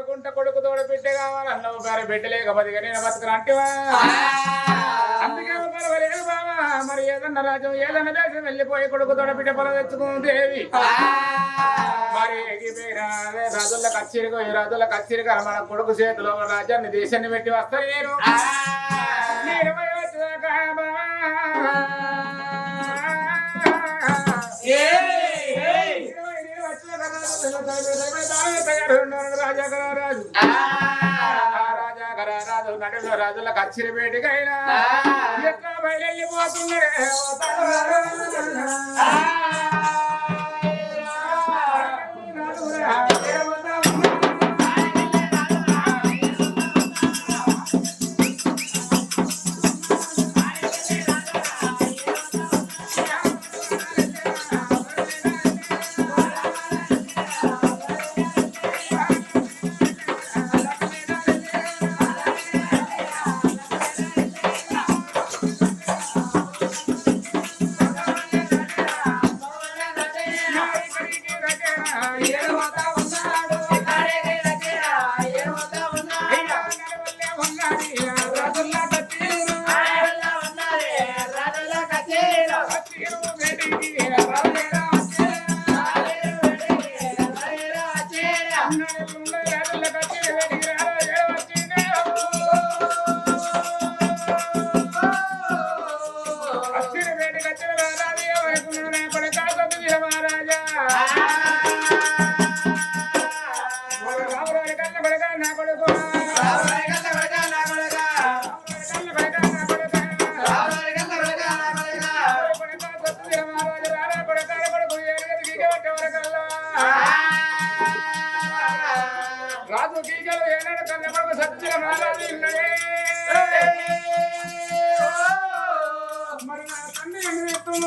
బతకకుంట కొడుకు తోడ బిడ్డ కావాలన్నావు గారు బిడ్డ లేకపోతే నేను బతకను అంటేవా అందుకే పర్వాలేదు బాబా మరి ఏదన్నా రాజ్యం ఏదన్నా దేశం వెళ్ళిపోయి కొడుకు తోడ బిడ్డ పొల తెచ్చుకుందేవి మరి రాజుల కచ్చిరిగా ఈ రాజుల కచ్చిరిగా మన కొడుకు చేతిలో రాజ్యాన్ని దేశాన్ని పెట్టి వస్తాను నేను వచ్చాక రాజాగరాజు రాజాగరాజు నడులో రాజుల కచ్చిరి బయటికైనా ఎట్లా బయలుపోతున్నాడే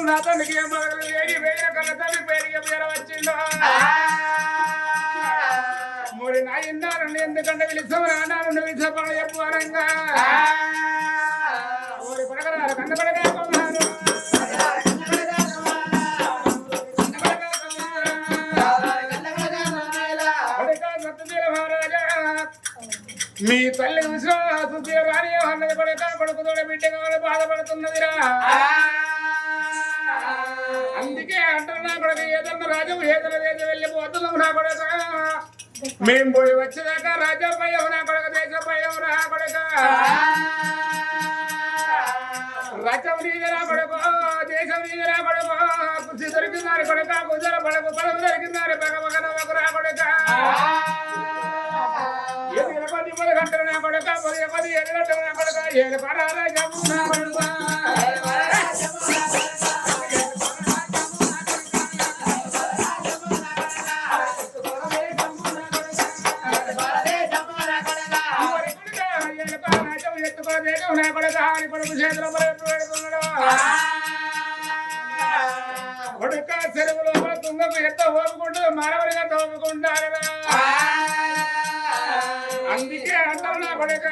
నా తండ్రికి ఏం వేడి వేరే కళ్ళ తల్లి పేరుగా పేరు వచ్చిందో మూడు నా ఇన్నారండి ఎందుకంటే పిలిచాము నాన్న పిలిచే పనులు చెప్పువారంగా ఊరి పడగల కన్న పడగాకున్నాను మీ తల్లి రాని అన్నది పడక కొడుకుతోడ బిడ్డ కావాలి బాధపడుతున్నదిరా అందుకే అంటారు నా కొడుకు ఏదన్నా రాజ్యం ఏదైనా దేశం వెళ్ళిపోతున్నాం నా కొడుక మేము పోయి వచ్చేదాకా రాజ్యం పోయావు నా కొడుక దేశం పోయావు నా కొడుక రాజ్యం నీది నా కొడుకు దేశం నీది నా కొడుకు కుర్చీ దొరికిందారి కొడుక కుజర పడకు పడకు దొరికిందారి పగ రా కొడుక గంటలు నా కొడుక 17 గంటలు నా కొడుక 7 రాజ్యం నా కొడుక కొడుక చెరువు లోపల తుంగకు ఎంత ఓపుకుంటూ మానవుడిగా తోపుకుంటారా అందుకే అంటారు నా కొడుక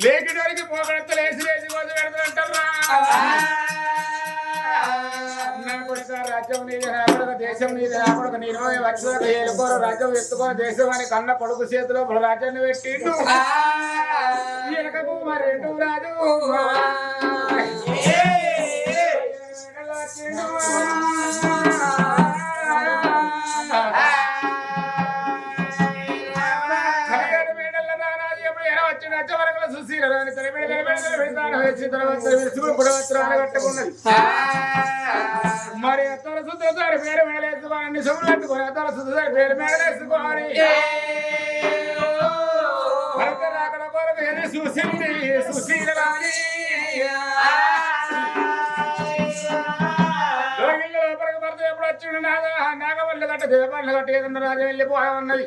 లేకిడోరికి పోగడత లేచి లేచి కోసి పెడతారంటారా నా కొడుక రాజ్యం నీది నా కొడుక దేశం నీది నా కొడుక నేను వచ్చాక ఏలుకోరు రాజ్యం ఎత్తుకో దేశం అని కన్న కొడుకు చేతిలో రాజ్యాన్ని పెట్టిండు ఎనకకు మరేండు రాజు మరి అతను శుద్ధారి పేరు మేడలేసుకోవాలని సొమ్ములు కట్టుకొని అతను శుద్ధారి పేరు మేడలేసుకోవాలి భరత రాకడ కొరకు ఎదురు చూసింది సుశీల రాణి లోపలికి భర్త ఎప్పుడు వచ్చిండు నాగవల్లి గట్ట దేవాళ్ళు గట్ట ఏదన్నా రాజు వెళ్ళిపోయా ఉన్నది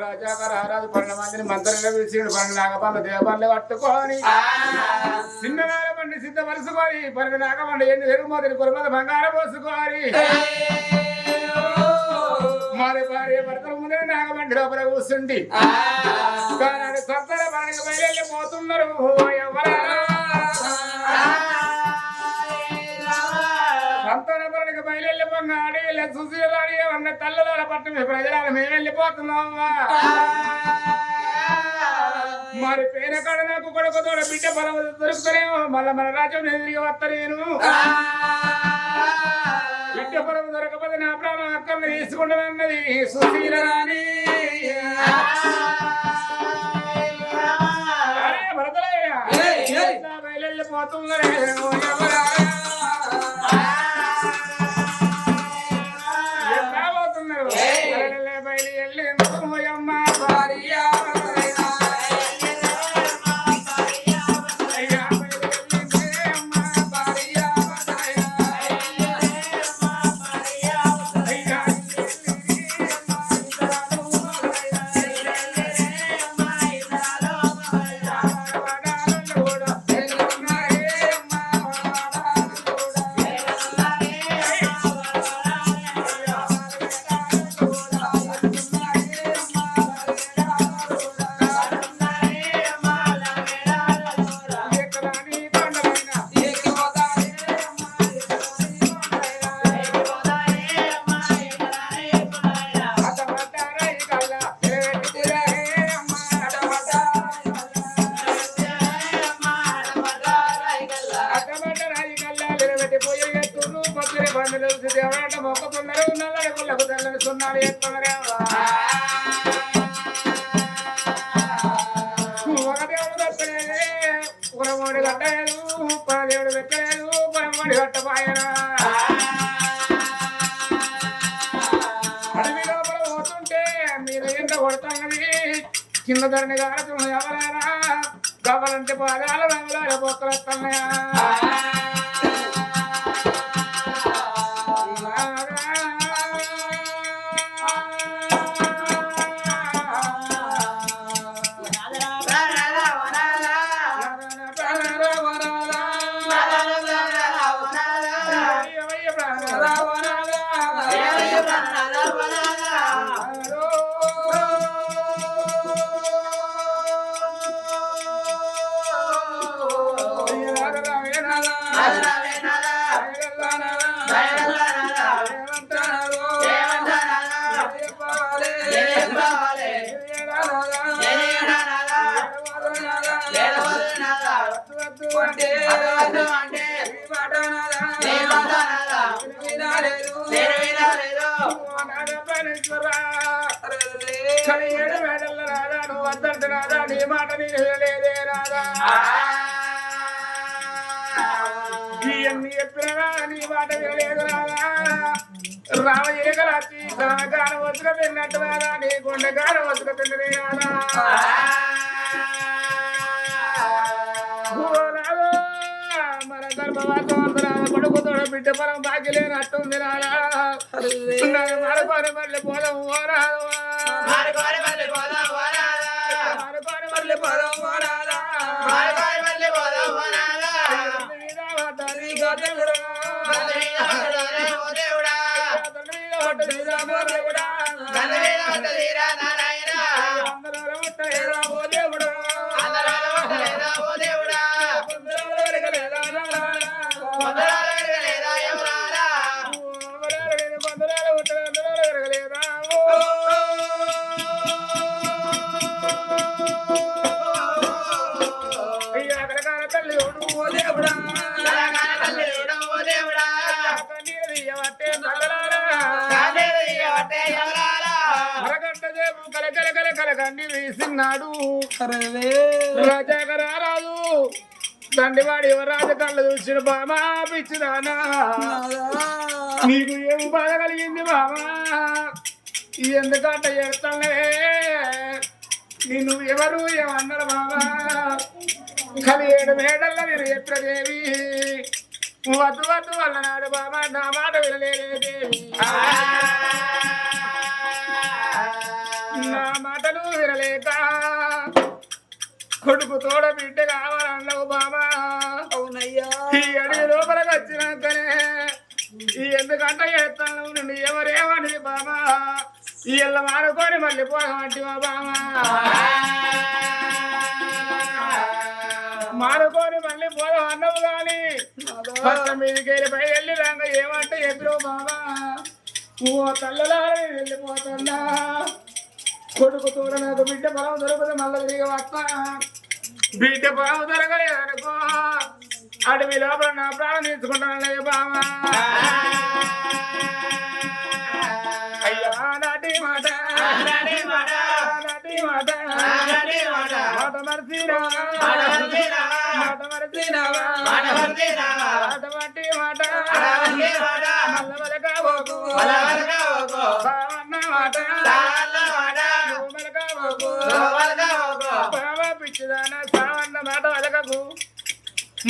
రాజాగారు 12 మందిని మంత్రులుగా పిలిచిండు 12 నాగపండ్ల దేవాళ్ళు కట్టుకొని చిన్ననాల బండి సిద్ధపరుచుకొని 12 నాగపండ్ల ఎన్ని ఎరుగుమోతిని కొరమద బంగారం పోసుకోవాలి మరి భార్య భర్తల ముందే నాగబండి లోపల కూర్చుండి సంతాన పనికి బయలు పోతున్నారు సంతాన పనికి బయలు పొంగాడి వెళ్ళే సుశీలాని అన్న తల్లుల పట్టు ప్రజలను మేము వెళ్ళిపోతున్నామా మరి పేన కాడ నాకు కొడుకుతోడ బిడ్డ బలం దొరుకుతానేమో మళ్ళా మన రాజ్యం తిరిగి వస్తా నేను బిడ్డ బలం దొరకపోతే నా ప్రాణం అక్కడిని తీసుకుంటానన్నది సుశీల రాణి బయలుపోతున్నారే పోతున్నారు బయలు వెళ్ళి అమ్మ భార్య మొక్కుతున్నారు నల్లలకు తెల్లని సున్నాడు ఎత్తున్నారేవా ఒక దేవుడు దక్కలేదు పురమోడి కట్టలేదు పరదేవుడు వెక్కలేదు పురమోడి కట్టపాయనా అడవి లోపల పోతుంటే మీరు ఎండ కొడుతున్నది కింద ధరని కాడుతున్న ఎవరైనా గవ్వలంటే పాదాల రంగుల బొక్కలు వస్తున్నాయా ఏడు వేడల్ల రాదా నువ్వు వద్దంటే రాదా నీ మాట నేను లేదే రాదా ఇవన్నీ చెప్పినా నీ మాట వినలేదు రాదా రామ ఎగరాచి కాన వసుక తిన్నట్టు రాదా నీ గుండె కాన వసుక తిన్నది రాదా మన గర్భవాసం కొడుకుతో బిడ్డ పొలం బాకి లేనట్టుంది రాదా మరపారి మళ్ళీ పోదాం ఓరాదు కలకండి వేసినాడు రాజాగరారాజు దండివాడి యువరాజు కళ్ళు చూసిన బామా పిచ్చిదానా నీకు ఏమి బాధ కలిగింది బామా ఎందుకంటే చేస్తానే నిన్ను ఎవరు ఏమన్నారు బామా కలి 7 మేడల్ల మీరు చెప్పదేవి వద్దు వద్దు అన్ననాడు బామా నా మాట వినలేదేవి నా మాటలు వినలేక కొడుకు తోడ బిడ్డ కావాలన్నావు బాబా అవునయ్యా ఈ అడవి లోపలికి వచ్చినాకనే ఈ ఎందుకంటే ఎత్తాను నుండి ఎవరేమని బాబా ఈ ఎల్ల మానుకొని మళ్ళీ పోదామంటే బాబా మానుకొని మళ్ళీ పోదాం అన్నావు గాని మీదికి పై వెళ్ళి రాక ఏమంటే ఎదురు బాబా ఓ తల్లలారి వెళ్ళిపోతున్నా కొడుకు తోడ నాకు బిడ్డ పొలం దొరకదు మళ్ళీ తిరిగి వస్తా బిడ్డ పొలం దొరకలేదనుకో అడవి లోపల నా ప్రాణం తీసుకుంటానయ్య బామా అయ్యా నాటి మాట మాట మరిచినావా అటువంటి మాట మల్లవలకపోకు బావన్న మాట బావ పిచ్చిదాన సావన్న మాట వలకకు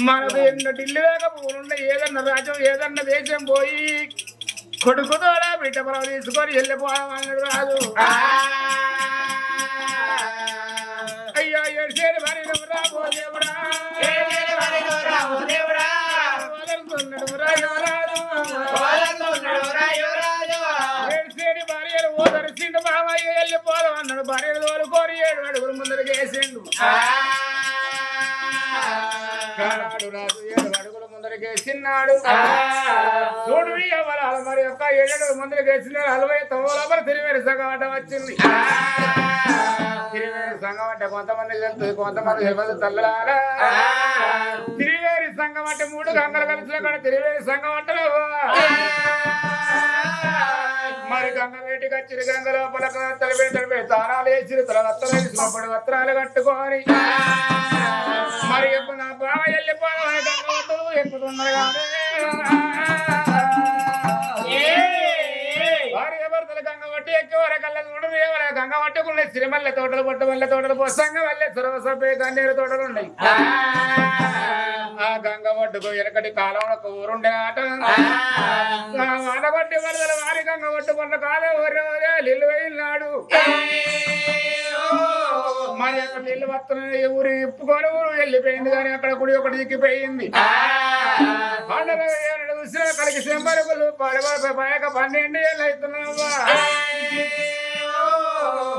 మనకు ఎన్నో ఢిల్లీ దాకా పూలుండే ఏదన్నా రాజ్యం ఏదన్నా దేశం పోయి కొడుకు తోడా బిడ్డ పొలం తీసుకొని వెళ్ళిపోవాలన్నాడు రాజు అయ్యా ఏడ్చేది మరి నువ్వు రాబో దేవుడా ఏడ్చేది భార్యలు ఓదరిసిండు బావయ్య వెళ్ళిపోదాం అన్నాడు భార్యలు తోలుకొని 7 అడుగులు ముందరికి వేసిండు రాజు 7 అడుగుల ముందరికి వేసినాడు చూడు ఎవరాలు మరి యొక్క 7 అడుగుల ముందరికి వేసినాడు 49 తిరివేరు సంగమట వచ్చింది తిరివేరు సంగమట కొంతమంది వెళ్తుంది కొంతమంది తెలియదు తల్లరారా తిరివేరి సంఘం అంటే 3 గంగలు కలిసిన కూడా తిరివేరి సంఘం అంటారు మరి గంగ వేటికి వచ్చిన గంగ లోపల తలపెడి తానాలు వేసి తలవత్తలు వస్త్రాలు కట్టుకొని మరి ఎప్పుడు నా బావ వెళ్ళిపోవాలి గంగ వద్దు ఎక్కుతున్నారు భార్య భర్తలు గంగ వట్టి ఎక్కి వరకల్లా చూడు గంగ పట్టుకున్నాయి సిరిమల్లె తోటలు పొట్టమల్లె తోటలు పొసంగ వల్లే సర్వసభ్య కన్నీరు తోటలు ఉన్నాయి ఆ గంగ ఒడ్డుకు వెనకటి కాలంలో ఒక ఊరుండే ఆట వానబట్టి వరదల వారి గంగ ఒడ్డుకున్న కాలం ఊరే నీళ్ళు వెళ్ళినాడు మరి అక్కడ నీళ్ళు వస్తున్నాయి ఊరు ఇప్పుకొని ఊరు వెళ్ళిపోయింది కానీ అక్కడ గుడి ఒకటి దిక్కిపోయింది అక్కడికి సెంబరుకులు పడక 12 ఏళ్ళు అవుతున్నావా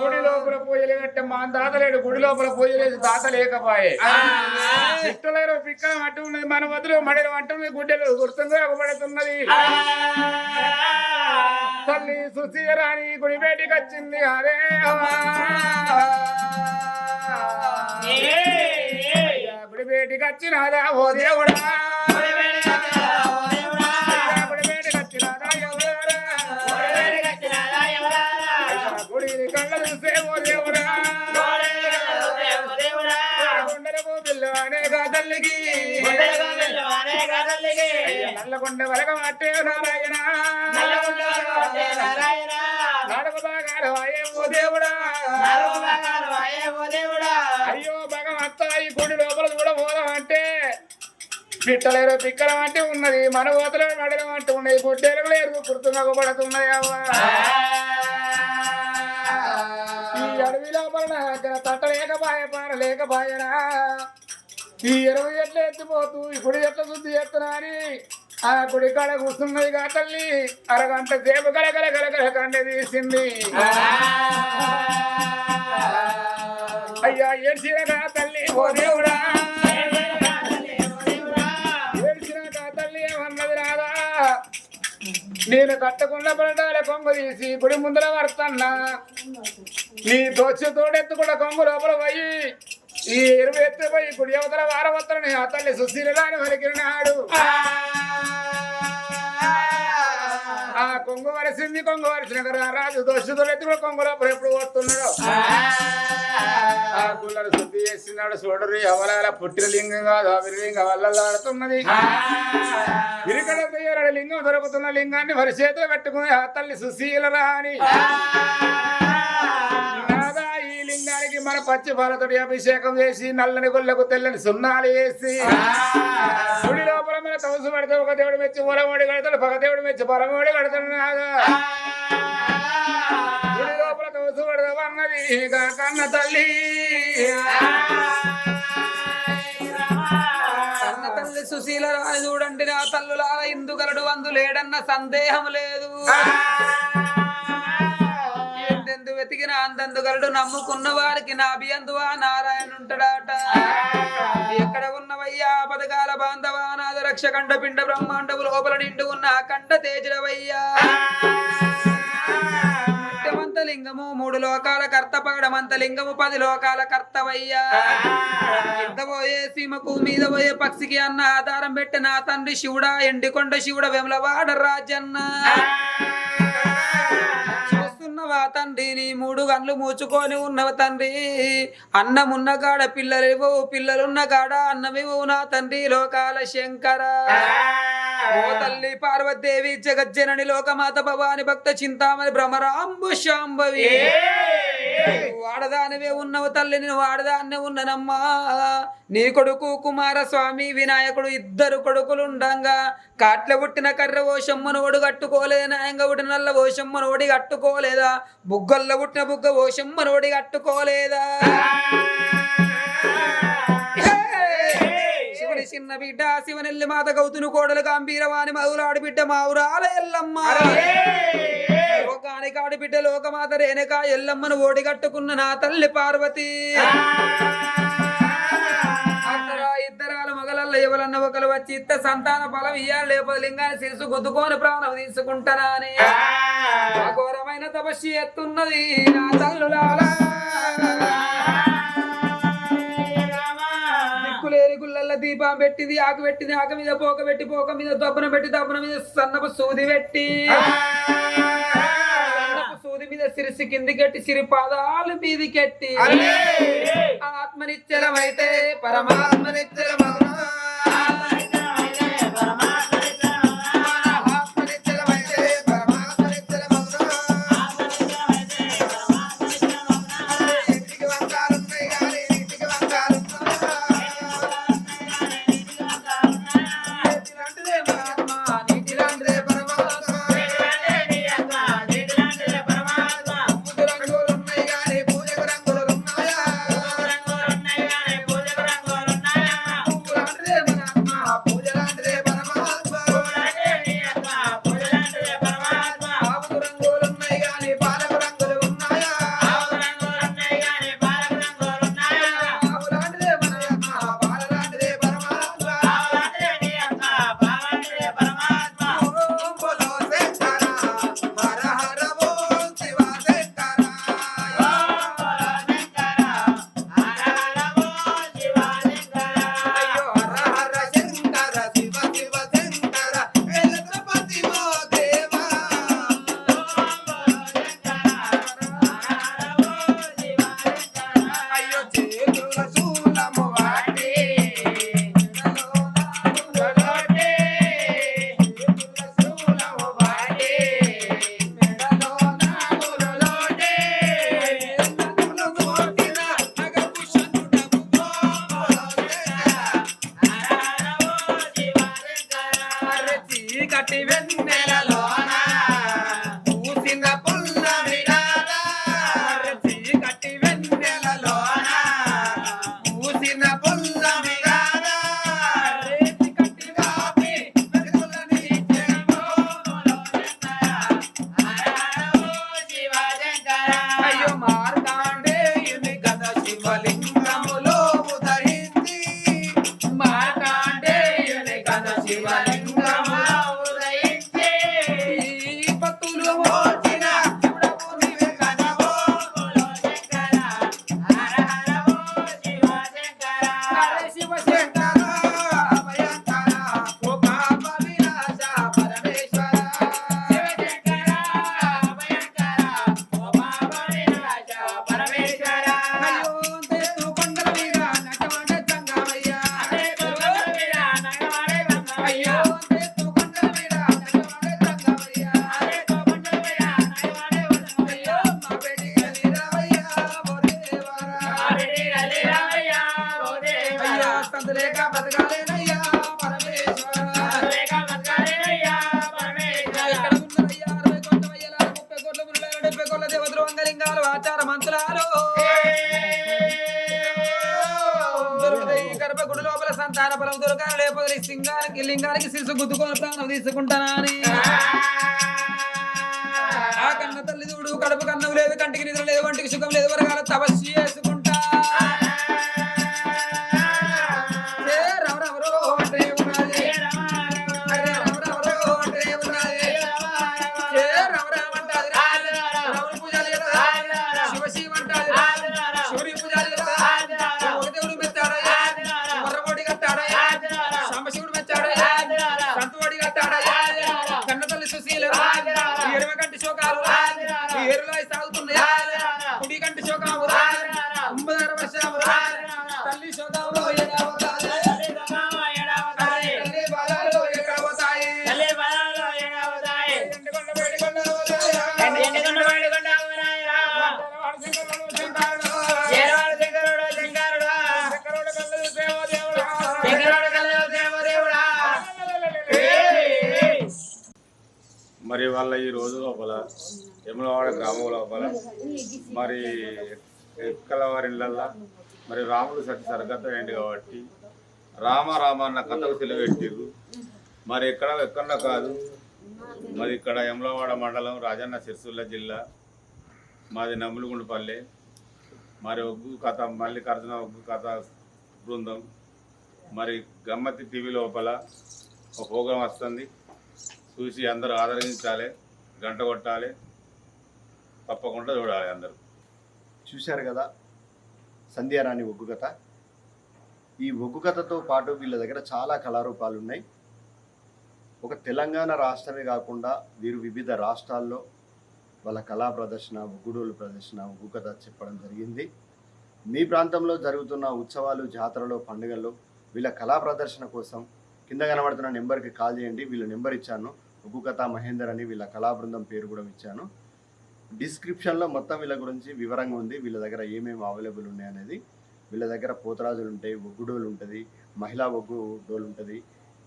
గుడి లోపల పూజలు కట్టే మా తాతలేడు గుడి లోపల పూజలేదు తాత లేకపోయే ఇట్టలేరు పిక్కలు అట్టు ఉన్నది మన వదులు మడిలు అంటున్నది గుడ్డెలు గుర్తుంగా ఒకబడుతున్నది తల్లి సుశీరాని గుడి బయటికి వచ్చింది అదే గుడి బయటికి వచ్చినదా ఓ దేవుడా గుడి బయటికి వచ్చినదా గుడిని కళ్ళ చూసే ఓ దేవుడా గుండెలకు పిల్ల అనేక తల్లికి నల్లగొండ వరక మట్టే నారాయణ నాలుగు భాగాలు అయ్యే ఓ దేవుడా అయ్యో భగవత్త ఈ గుడి లోపల కూడా పోదాం అంటే పిట్టలేరు పిక్కలం అంటే ఉన్నది మన ఓతలో నడడం అంటూ ఉన్నది గుడ్డెలు లేరు గుర్తున్నగబడుతున్నాయి అవ్వ ఈ అడవి లోపల తట్ట లేకపాయ పార లేకపాయనా ఈ 20 ఎట్ల ఎత్తిపోతూ ఈ గుడి ఎట్ల శుద్ధి చేస్తున్నా అని ఆ గుడి కాడ కూర్చున్నది కా తల్లి అరగంట సేపు గలగల కండ తీసింది అయ్యా ఏడ్చిన కా తల్లి ఓ దేవుడా ఏడ్చిన కా తల్లి ఏమన్నది రాదా నేను కట్టకుండా పడటాల కొంగు తీసి గుడి ముందర పడుతున్నా నీ దోచి తోడెత్తు కూడా కొంగు లోపల పోయి ఈ 20 ఎత్తుపోయి గుడి అవతల వారవత్తలని ఆ తల్లి సుశీలని వలికినాడు ఆ కొంగు వరిసింది కొంగు వరిసిన రాజు దోషుతులెత్తి కూడా కొంగు లోపల ఎప్పుడు వస్తున్నాడు ఆ గుళ్ళను శుద్ధి చేస్తున్నాడు చూడరు ఎవరాల పుట్టిన లింగం కాదు అవిలింగం వల్లలాడుతున్నది విరికడ లింగం దొరుకుతున్న లింగాన్ని వరి చేతిలో పెట్టుకుని ఆ తల్లి సుశీల రాని ఈ లింగానికి మన పచ్చి పాలతోటి అభిషేకం చేసి నల్లని గొల్లకు తెల్లని సున్నాలు వేసి గుడి లోపల మన తవసు పడితే ఒక దేవుడు మెచ్చి పొలమోడి కడతాడు పగ దేవుడు మెచ్చి పొలమోడి కడతాడు నాదా గుడి లోపల తవసు పడదాం అన్నది కన్న తల్లి కన్న తల్లి సుశీల రాని చూడండి నా తల్లులా ఇందుగలడు అందు లేడన్న సందేహం లేదు ఎందెందు వెతికిన అందందుగలడు నమ్ముకున్న వారికి నాభియందువా నారాయణుంటాడట ఎక్కడ ఉన్నవయ్యా పదకాల బాంధవా నాద రక్ష కండ పిండ బ్రహ్మాండవు లోపల నిండు ఉన్న కండ తేజరవయ్యా లింగము 3 లోకాల కర్త పగడమంత లింగము 10 లోకాల కర్తవయ్యా కింద పోయే సీమకు మీద పోయే పక్షికి అన్న ఆధారం పెట్టి నా తండ్రి శివుడా ఎండికొండ శివుడ వెమలవాడ రాజన్న చూస్తున్నవా తండ్రి నీ 3 గంటలు మూచుకొని ఉన్నవ తండ్రి అన్నమున్న కాడ పిల్లలేవో పిల్లలున్న కాడ అన్నమేవో నా తండ్రి లోకాల శంకర ఓ తల్లి పార్వతీదేవి జగజ్జనని లోకమాత భవాని భక్త చింతామణి భ్రమరాంబు శాంభవి వాడదానివే ఉన్నవు తల్లి నేను వాడదాన్నే ఉన్ననమ్మా నీ కొడుకు కుమారస్వామి వినాయకుడు 2 కొడుకులుండంగా కాట్ల పుట్టిన కర్ర ఓషమ్మను ఒడి కట్టుకోలేదా నాయంగా పుట్టిన నల్ల ఓషమ్మను ఒడి కట్టుకోలేదా బుగ్గల్లో పుట్టిన బుగ్గ ఓషమ్మను ఒడి కట్టుకోలేదా శివుని చిన్న బిడ్డ శివనెల్లి మాత గౌతును కోడలు గంభీరవాణి మధులాడి బిడ్డ మావురాల ఎల్లమ్మ లోకానికి ఆడిబిడ్డ లోకమాత రేణుక ఎల్లమ్మను ఓడి కట్టుకున్న నా తల్లి పార్వతి ఇద్దరాల మొగలల్ల ఎవరన్న ఒకరు వచ్చి ఇత్త సంతాన ఫలం ఇయ్యాలి లేకపోతే లింగాన్ని శిరసు గుద్దుకొని ప్రాణం తీసుకుంటారా అని ఘోరమైన తపస్సు ఎత్తున్నది నా తల్లులాలా దిక్కులేని గుళ్ళల్లో దీపం పెట్టింది ఆకు పెట్టింది ఆకు మీద పోక పెట్టి పోక మీద దబ్బన పెట్టి దబ్బన మీద సన్నపు సూది పెట్టి సూది మీద సిరిసి కిందికెట్టి సిరి పాదాలు మీదికెట్టి ఆత్మనిశ్చలమైతే పరమాత్మనిశ్చలమౌనా లింగానికి శిరసు గుద్దుకొని ప్రాణం తీసుకుంటానని ఆ కన్న తల్లి చూడు కడుపు కన్నం లేదు కంటికి నిద్ర లేదు వంటికి సుఖం లేదు వరగాల తపస్సు చేసుకుంటా పూజలు వల్ల ఈ రోజు లోపల యములవాడ గ్రామం లోపల మరి ఎక్కల వారి ఇళ్ళల్లో మరి రాముడు సత్య సరిగతం ఏంటి కాబట్టి రామ అన్న కథకు తెలివెట్టిరు. మరి ఎక్కడ కాదు, మరి ఇక్కడ యములవాడ మండలం రాజన్న సిరిసిల్ల జిల్లా, మాది నమ్ములుగుండపల్లి. మరి ఒగ్గు కథ మల్లికార్జున ఒగ్గు కథ బృందం మరి గమ్మతి టీవీ లోపల ఒక ప్రోగ్రాం వస్తుంది, చూసి అందరూ ఆదరించాలి, గంట కొట్టాలి, తప్పకుండా చూడాలి అందరూ. చూశారు కదా సంధ్యారాణి ఒగ్గు కథ. ఈ ఒగ్గు కథతో పాటు వీళ్ళ దగ్గర చాలా కళారూపాలు ఉన్నాయి. ఒక తెలంగాణ రాష్ట్రమే కాకుండా వీరు వివిధ రాష్ట్రాల్లో వాళ్ళ కళా ప్రదర్శన, ఒగ్గుడోలు ప్రదర్శన, ఒగ్గు కథ చెప్పడం జరిగింది. మీ ప్రాంతంలో జరుగుతున్న ఉత్సవాలు, జాతరలో, పండుగల్లో వీళ్ళ కళా ప్రదర్శన కోసం కింద కనబడుతున్న నెంబర్కి కాల్ చేయండి. వీళ్ళ నెంబర్ ఇచ్చాను, ఒగ్గు కథ మహేందర్ అని వీళ్ళ కళా బృందం పేరు కూడా ఇచ్చాను. డిస్క్రిప్షన్లో మొత్తం వీళ్ళ గురించి వివరంగా ఉంది. వీళ్ళ దగ్గర ఏమేమి అవైలబుల్ ఉన్నాయి అనేది. వీళ్ళ దగ్గర పోతరాజులు ఉంటాయి, ఒగ్గుడోలు ఉంటుంది, మహిళా ఒగ్గు డోలు ఉంటుంది.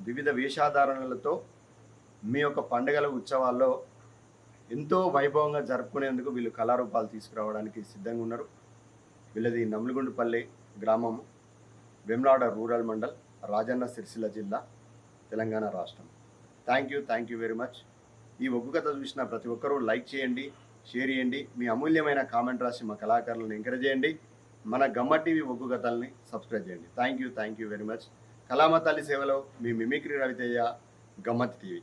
వివిధ వేషాధారణలతో మీ యొక్క పండుగల, ఉత్సవాల్లో ఎంతో వైభవంగా జరుపుకునేందుకు వీళ్ళు కళారూపాలు తీసుకురావడానికి సిద్ధంగా ఉన్నారు. వీళ్ళది నమ్మిలిగుండుపల్లి గ్రామం, వేములవాడ రూరల్ మండల్, రాజన్న సిరిసిల్ల జిల్లా, తెలంగాణ రాష్ట్రం. Thank you very much. ఈ ఒగ్గు కథ చూసిన ప్రతి ఒక్కరూ లైక్ చేయండి, షేర్ చేయండి, మీ అమూల్యమైన కామెంట్ రాసి మా కళాకారులను ఎంకరేజ్ చేయండి. మన గమ్మ టీవీ ఒగ్గు కథల్ని సబ్స్క్రైబ్ చేయండి. Thank you very much. కళామ తల్లి సేవలో మీ మిమిక్రీ రవితేజ, గమ్మత్ టీవీ.